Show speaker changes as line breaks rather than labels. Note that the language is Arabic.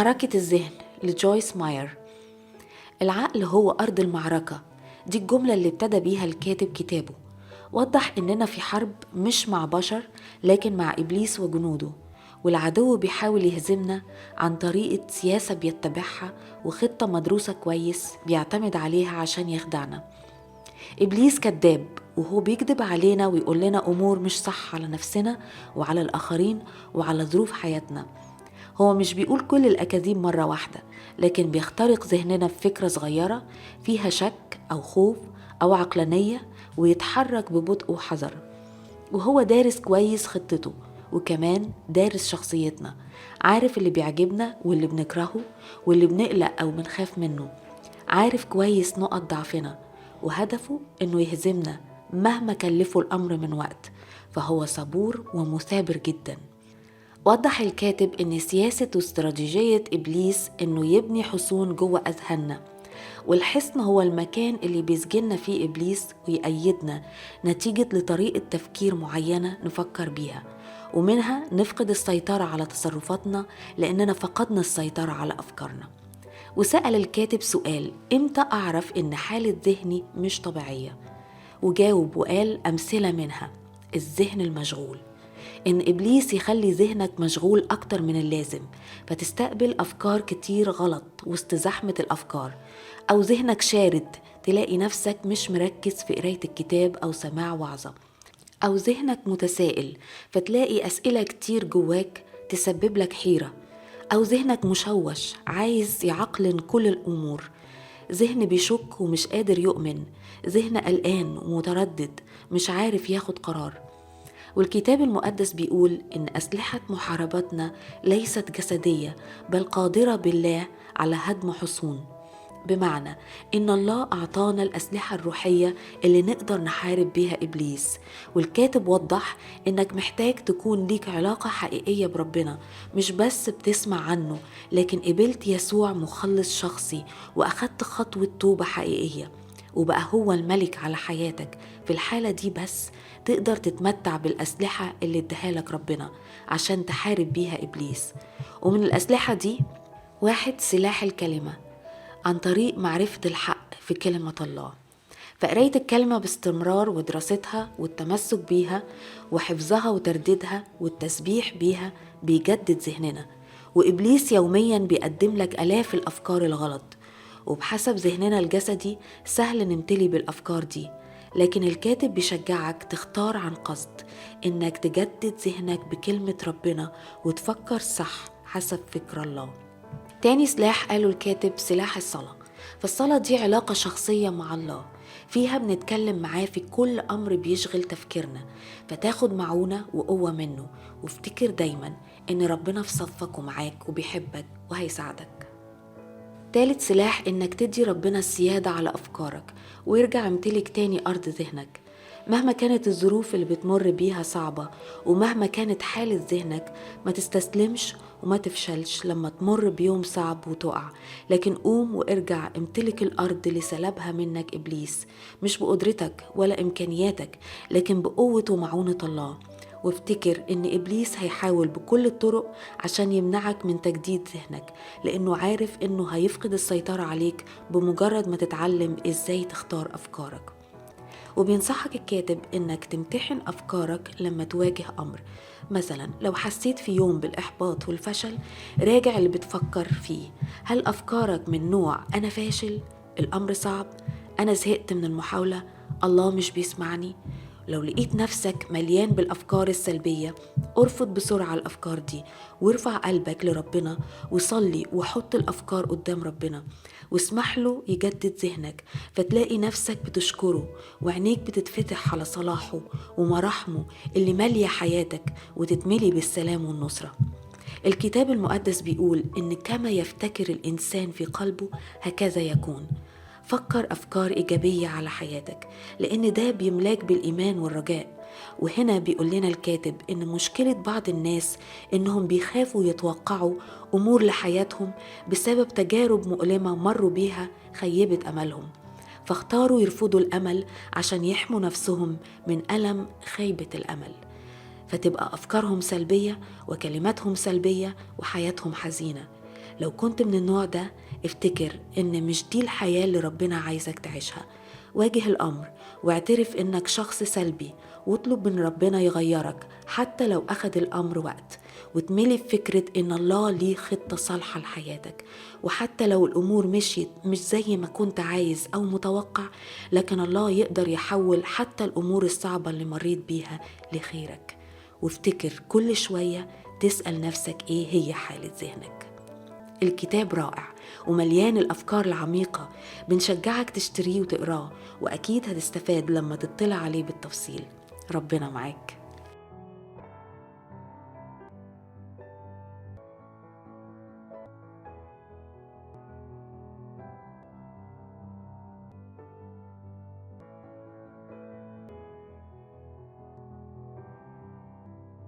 معركة الذهن لجويس ماير. العقل هو أرض المعركة، دي الجملة اللي ابتدى بيها الكاتب كتابه. وضح إننا في حرب مش مع بشر لكن مع إبليس وجنوده، والعدو بيحاول يهزمنا عن طريقة سياسة بيتبعها وخطة مدروسة كويس بيعتمد عليها عشان يخدعنا. إبليس كذاب، وهو بيكذب علينا ويقول لنا أمور مش صح على نفسنا وعلى الآخرين وعلى ظروف حياتنا. هو مش بيقول كل الأكاذيب مرة واحدة، لكن بيخترق ذهننا بفكرة صغيرة فيها شك أو خوف أو عقلانية، ويتحرك ببطء وحذر. وهو دارس كويس خطته، وكمان دارس شخصيتنا، عارف اللي بيعجبنا واللي بنكرهه واللي بنقلق أو بنخاف منه، عارف كويس نقط ضعفنا، وهدفه إنه يهزمنا مهما كلفه الأمر من وقت. فهو صبور ومثابر جدا. وضح الكاتب إن سياسة واستراتيجية إبليس إنه يبني حصون جوه أذهاننا، والحصن هو المكان اللي بيسجننا فيه إبليس ويأيدنا نتيجة لطريقة تفكير معينة نفكر بيها، ومنها نفقد السيطرة على تصرفاتنا لأننا فقدنا السيطرة على أفكارنا. وسأل الكاتب سؤال: إمتى أعرف إن حالة ذهني مش طبيعية؟ وجاوب وقال أمثلة منها: الذهن المشغول، إن إبليس يخلي ذهنك مشغول أكتر من اللازم، فتستقبل أفكار كتير غلط وسط زحمة الأفكار، أو ذهنك شارد تلاقي نفسك مش مركز في قراية الكتاب أو سماع وعظة، أو ذهنك متسائل فتلاقي أسئلة كتير جواك تسبب لك حيرة، أو ذهنك مشوش عايز يعقلن كل الأمور، ذهن بيشك ومش قادر يؤمن، ذهن قلقان ومتردد مش عارف ياخد قرار. والكتاب المقدس بيقول إن أسلحة محاربتنا ليست جسدية بل قادرة بالله على هدم حصون، بمعنى إن الله أعطانا الأسلحة الروحية اللي نقدر نحارب بيها إبليس. والكاتب وضح إنك محتاج تكون ليك علاقة حقيقية بربنا، مش بس بتسمع عنه، لكن قبلت يسوع مخلص شخصي وأخدت خطوة توبة حقيقية، وبقى هو الملك على حياتك. في الحالة دي بس تقدر تتمتع بالأسلحة اللي اداها لك ربنا عشان تحارب بيها إبليس. ومن الأسلحة دي: 1. سلاح الكلمة، عن طريق معرفة الحق في كلمة الله، فقراية الكلمة باستمرار ودراستها والتمسك بيها وحفظها وترديدها والتسبيح بيها بيجدد ذهننا. وإبليس يوميا بيقدم لك آلاف الأفكار الغلط، وبحسب ذهننا الجسدي سهل نمتلي بالأفكار دي، لكن الكاتب بيشجعك تختار عن قصد إنك تجدد ذهنك بكلمة ربنا وتفكر صح حسب فكر الله. تاني سلاح قاله الكاتب سلاح الصلاة، فالصلاة دي علاقة شخصية مع الله، فيها بنتكلم معاه في كل أمر بيشغل تفكيرنا، فتاخد معونة وقوة منه، وافتكر دايما إن ربنا في صفك ومعاك وبيحبك وهيساعدك. تالت سلاح إنك تدي ربنا السيادة على أفكارك، ويرجع يمتلك تاني أرض ذهنك. مهما كانت الظروف اللي بتمر بيها صعبة، ومهما كانت حالة ذهنك، ما تستسلمش وما تفشلش لما تمر بيوم صعب وتقع، لكن قوم وارجع امتلك الأرض اللي سلبها منك إبليس، مش بقدرتك ولا إمكانياتك، لكن بقوة ومعونة الله. وافتكر إن إبليس هيحاول بكل الطرق عشان يمنعك من تجديد ذهنك، لأنه عارف إنه هيفقد السيطرة عليك بمجرد ما تتعلم إزاي تختار أفكارك. وبينصحك الكاتب إنك تمتحن أفكارك لما تواجه أمر. مثلا لو حسيت في يوم بالإحباط والفشل، راجع اللي بتفكر فيه. هل أفكارك من نوع أنا فاشل، الأمر صعب، أنا زهقت من المحاولة، الله مش بيسمعني؟ لو لقيت نفسك مليان بالأفكار السلبية، ارفض بسرعة الأفكار دي وارفع قلبك لربنا وصلي وحط الأفكار قدام ربنا واسمح له يجدد ذهنك، فتلاقي نفسك بتشكره وعينيك بتتفتح على صلاحه ومراحمه اللي مالية حياتك، وتتملي بالسلام والنصرة. الكتاب المقدس بيقول إن كما يفتكر الإنسان في قلبه هكذا يكون. فكر أفكار إيجابية على حياتك، لأن ده بيملاك بالإيمان والرجاء. وهنا بيقول لنا الكاتب إن مشكلة بعض الناس إنهم بيخافوا يتوقعوا أمور لحياتهم بسبب تجارب مؤلمة مروا بيها خيبت أملهم، فاختاروا يرفضوا الأمل عشان يحموا نفسهم من ألم خيبة الأمل، فتبقى أفكارهم سلبية وكلماتهم سلبية وحياتهم حزينة. لو كنت من النوع ده، افتكر إن مش دي الحياة اللي ربنا عايزك تعيشها. واجه الأمر واعترف إنك شخص سلبي، واطلب من ربنا يغيرك حتى لو أخد الأمر وقت، وتملي بفكرة إن الله ليه خطة صالحة لحياتك. وحتى لو الأمور مشيت مش زي ما كنت عايز أو متوقع، لكن الله يقدر يحول حتى الأمور الصعبة اللي مريت بيها لخيرك. وافتكر كل شوية تسأل نفسك إيه هي حالة ذهنك. الكتاب رائع ومليان الأفكار العميقة، بنشجعك تشتريه وتقراه، وأكيد هتستفاد لما تطلع عليه بالتفصيل. ربنا معاك.